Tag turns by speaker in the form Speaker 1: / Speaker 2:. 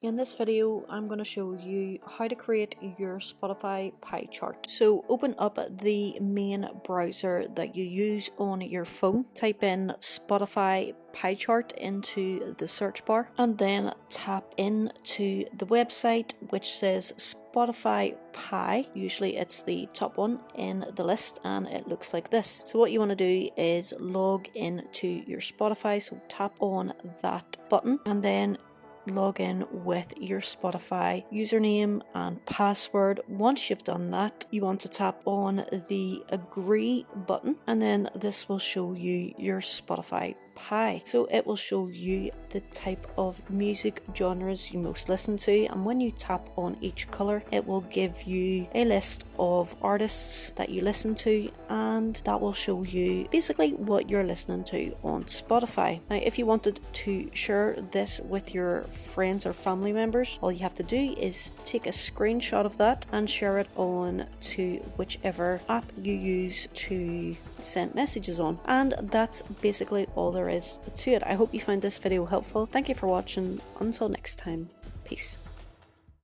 Speaker 1: In this video, I'm going to show you how to create your Spotify pie chart. So open up the main browser that you use on your phone, type in Spotify pie chart into the search bar, and then tap into the website which says Spotify Pie. Usually it's the top one in the list and it looks like this. So what you want to do is log into your Spotify, so tap on that button and then log in with your Spotify username and password. Once you've done that, you want to tap on the agree button and then this will show you your Spotify Pie. So it will show you the type of music genres you most listen to, and when you tap on each colour it will give you a list of artists that you listen to, and that will show you basically what you're listening to on Spotify. Now if you wanted to share this with your friends or family members, all you have to do is take a screenshot of that and share it on to whichever app you use to send messages on, and that's basically all there is to it. I hope you found this video helpful. Thank you for watching. Until next time, peace.